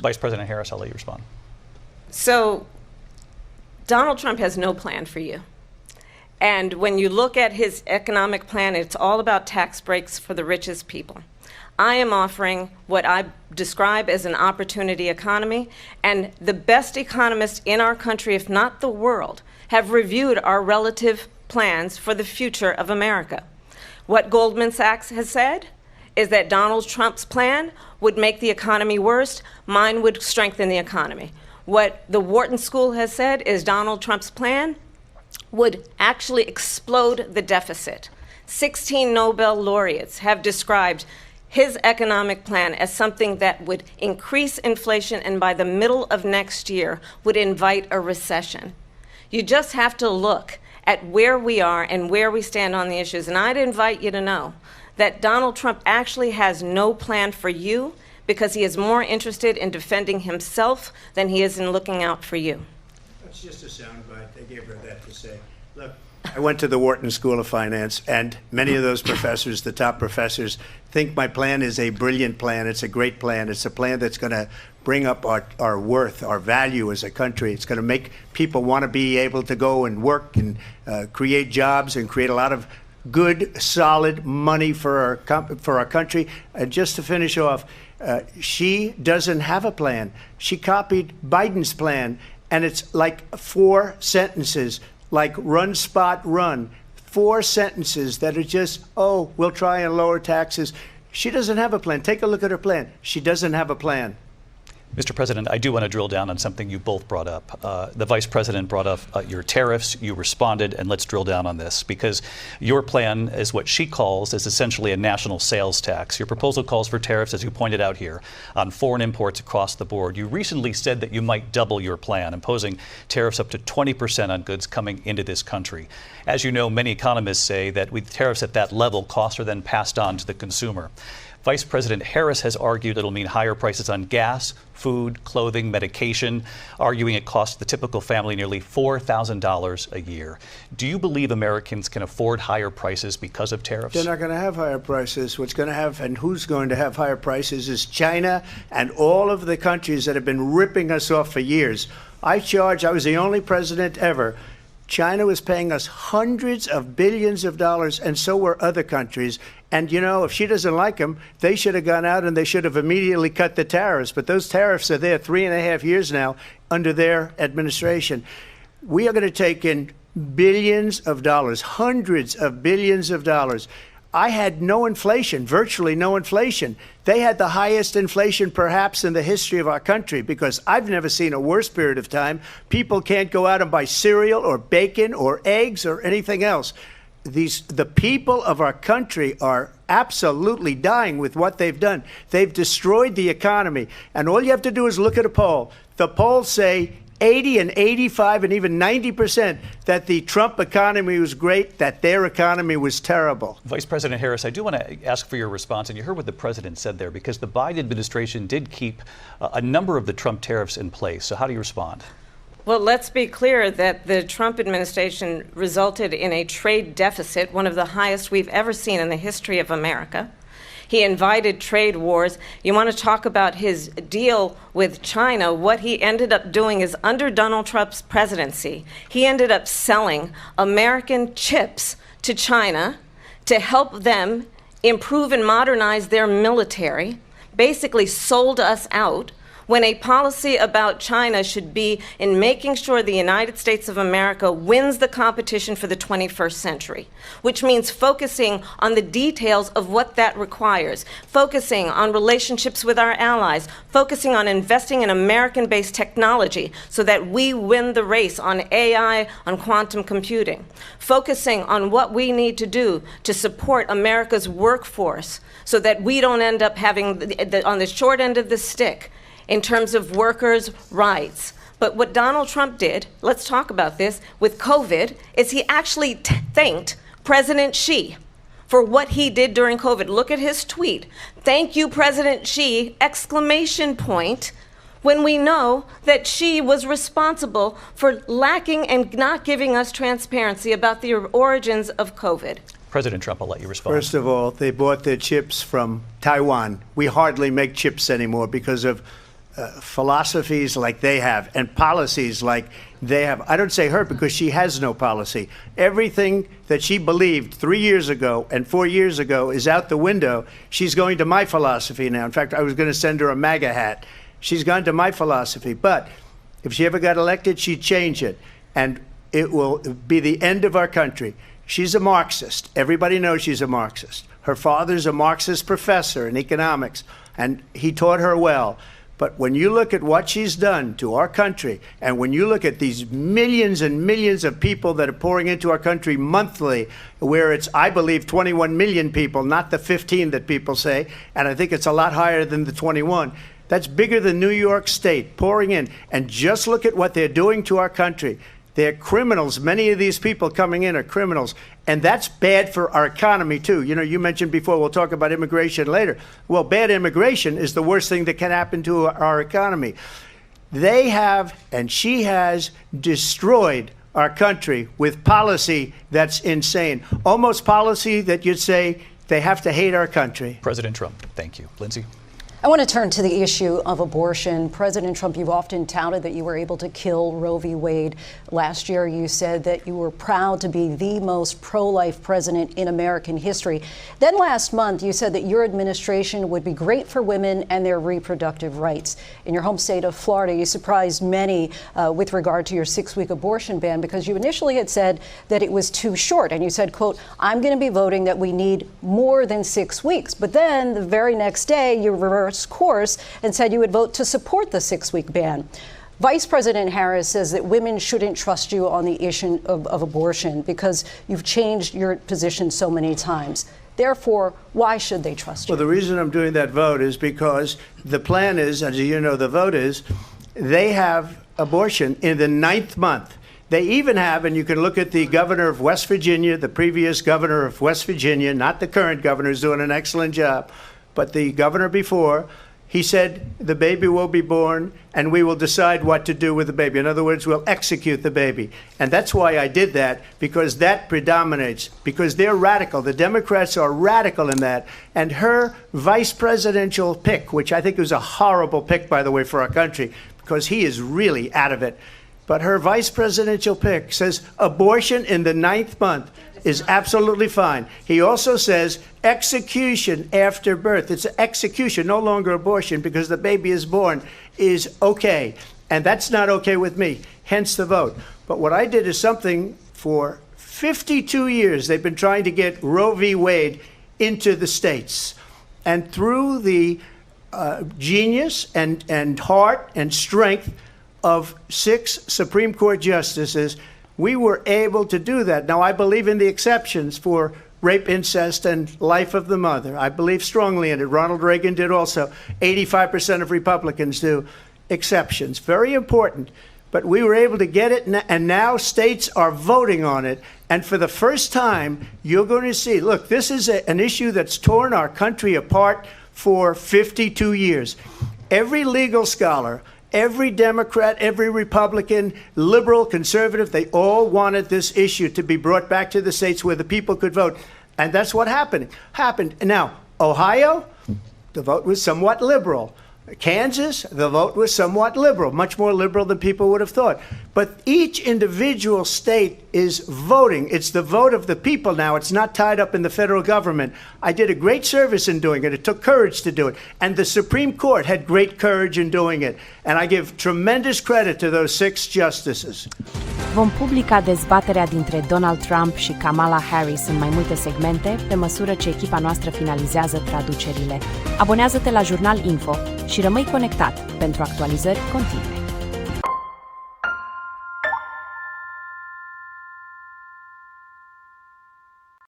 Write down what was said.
Vice President Harris, I'll let you respond. So Donald Trump has no plan for you. And when you look at his economic plan, it's all about tax breaks for the richest people. I am offering what I describe as an opportunity economy, and the best economists in our country, if not the world, have reviewed our relative plans for the future of America. What Goldman Sachs has said is that Donald Trump's plan would make the economy worse, mine would strengthen the economy. What the Wharton School has said is Donald Trump's plan would actually explode the deficit. 16 Nobel laureates have described his economic plan as something that would increase inflation and by the middle of next year would invite a recession. You just have to look at where we are and where we stand on the issues. And I'd invite you to know that Donald Trump actually has no plan for you because he is more interested in defending himself than he is in looking out for you. That's just a soundbite. They gave her that to say. Look, I went to the Wharton School of Finance, and many of those professors, the top professors, think my plan is a brilliant plan. It's a great plan. It's a plan that's going to bring up our worth, our value as a country. It's going to make people want to be able to go and work and create jobs and create a lot of good, solid money for our country. And just to finish off, she doesn't have a plan. She copied Biden's plan, and it's like 4 sentences, like run, spot, run. 4 sentences that are just, oh, we'll try and lower taxes. She doesn't have a plan. Take a look at her plan. She doesn't have a plan. Mr. President, I do want to drill down on something you both brought up. The Vice President brought up your tariffs. You responded, and let's drill down on this, because your plan is what she calls is essentially a national sales tax. Your proposal calls for tariffs, as you pointed out here, on foreign imports across the board. You recently said that you might double your plan, imposing tariffs up to 20% on goods coming into this country. As you know, many economists say that with tariffs at that level, costs are then passed on to the consumer. Vice President Harris has argued it'll mean higher prices on gas, food, clothing, medication, arguing it costs the typical family nearly $4,000 a year. Do you believe Americans can afford higher prices because of tariffs? They're not going to have higher prices. What's going to have, and who's going to have higher prices, is China and all of the countries that have been ripping us off for years. I was the only president ever. China was paying us hundreds of billions of dollars, and so were other countries. And, you know, if she doesn't like them, they should have gone out and they should have immediately cut the tariffs. But those tariffs are there 3.5 years now under their administration. We are going to take in billions of dollars, hundreds of billions of dollars. I had no inflation, virtually no inflation. They had the highest inflation perhaps in the history of our country, because I've never seen a worse period of time. People can't go out and buy cereal or bacon or eggs or anything else. The people of our country are absolutely dying with what they've done. They've destroyed the economy. And all you have to do is look at a poll. The polls say 80 and 85 and even 90% that the Trump economy was great, that their economy was terrible. Vice President Harris, I do want to ask for your response, and you heard what the president said there, because the Biden administration did keep a number of the Trump tariffs in place. So how do you respond? Well, let's be clear that the Trump administration resulted in a trade deficit, one of the highest we've ever seen in the history of America. He invited trade wars. You want to talk about his deal with China? What he ended up doing is, under Donald Trump's presidency, he ended up selling American chips to China to help them improve and modernize their military, basically sold us out, when a policy about China should be in making sure the United States of America wins the competition for the 21st century, which means focusing on the details of what that requires, focusing on relationships with our allies, focusing on investing in American-based technology so that we win the race on AI, on quantum computing, focusing on what we need to do to support America's workforce so that we don't end up having on the short end of the stick in terms of workers' rights. But what Donald Trump did, let's talk about this, with COVID, is he actually thanked President Xi for what he did during COVID. Look at his tweet. Thank you, President Xi, exclamation point, when we know that Xi was responsible for lacking and not giving us transparency about the origins of COVID. President Trump, I'll let you respond. First of all, they bought their chips from Taiwan. We hardly make chips anymore because of philosophies like they have and policies like they have. I don't say her because she has no policy. Everything that she believed 3 years ago and 4 years ago is out the window. She's going to my philosophy now. In fact, I was going to send her a MAGA hat. She's gone to my philosophy. But if she ever got elected, she'd change it. And it will be the end of our country. She's a Marxist. Everybody knows she's a Marxist. Her father's a Marxist professor in economics, and he taught her well. But when you look at what she's done to our country, and when you look at these millions and millions of people that are pouring into our country monthly, where it's, I believe, 21 million people, not the 15 that people say, and I think it's a lot higher than the 21. That's bigger than New York State pouring in. And just look at what they're doing to our country. They're criminals. Many of these people coming in are criminals. And that's bad for our economy, too. You know, you mentioned before, we'll talk about immigration later. Well, bad immigration is the worst thing that can happen to our economy. They have, and she has, destroyed our country with policy that's insane. Almost policy that you'd say they have to hate our country. President Trump, thank you. Lindsay? I want to turn to the issue of abortion. President Trump, you've often touted that you were able to kill Roe v. Wade. Last year, you said that you were proud to be the most pro-life president in American history. Then last month, you said that your administration would be great for women and their reproductive rights. In your home state of Florida, you surprised many with regard to your 6-week abortion ban because you initially had said that it was too short. And you said, quote, I'm going to be voting that we need more than 6 weeks. But then the very next day, you reversed course and said you would vote to support the 6-week ban. Vice President Harris says that women shouldn't trust you on the issue of abortion because you've changed your position so many times. Therefore, why should they trust you? Well, the reason I'm doing that vote is because the plan is, as you know, the vote is, they have abortion in the 9th month. They even have, and you can look at the governor of West Virginia, the previous governor of West Virginia, not the current governor, who's doing an excellent job, but the governor before, he said the baby will be born and we will decide what to do with the baby. In other words, we'll execute the baby. And that's why I did that, because that predominates, because they're radical. The Democrats are radical in that. And her vice presidential pick, which I think was a horrible pick, by the way, for our country, because he is really out of it. But her vice presidential pick says abortion in the 9th month is absolutely fine. He also says execution after birth. It's execution, no longer abortion, because the baby is born, is okay. And that's not okay with me, hence the vote. But what I did is something for 52 years. They've been trying to get Roe v. Wade into the states. And through the genius and heart and strength of 6 Supreme Court justices, we were able to do that. Now, I believe in the exceptions for rape, incest, and life of the mother. I believe strongly in it. Ronald Reagan did also. 85% of Republicans do. Exceptions. Very important. But we were able to get it, and now states are voting on it. And for the first time, you're going to see, look, this is an issue that's torn our country apart for 52 years. Every legal scholar, every Democrat, every Republican, liberal, conservative, they all wanted this issue to be brought back to the states where the people could vote. And that's what happened. Now, Ohio, the vote was somewhat liberal. Kansas, the vote was somewhat liberal, much more liberal than people would have thought. But each individual state is voting. It's the vote of the people now. It's not tied up in the federal government. I did a great service in doing it. It took courage to do it. And the Supreme Court had great courage in doing it. And I give tremendous credit to those 6 justices. Vom publica dezbaterea dintre Donald Trump și Kamala Harris în mai multe segmente, pe măsură ce echipa noastră finalizează traducerile. Abonează-te la Jurnalinfo și rămâi conectat pentru actualizări continue.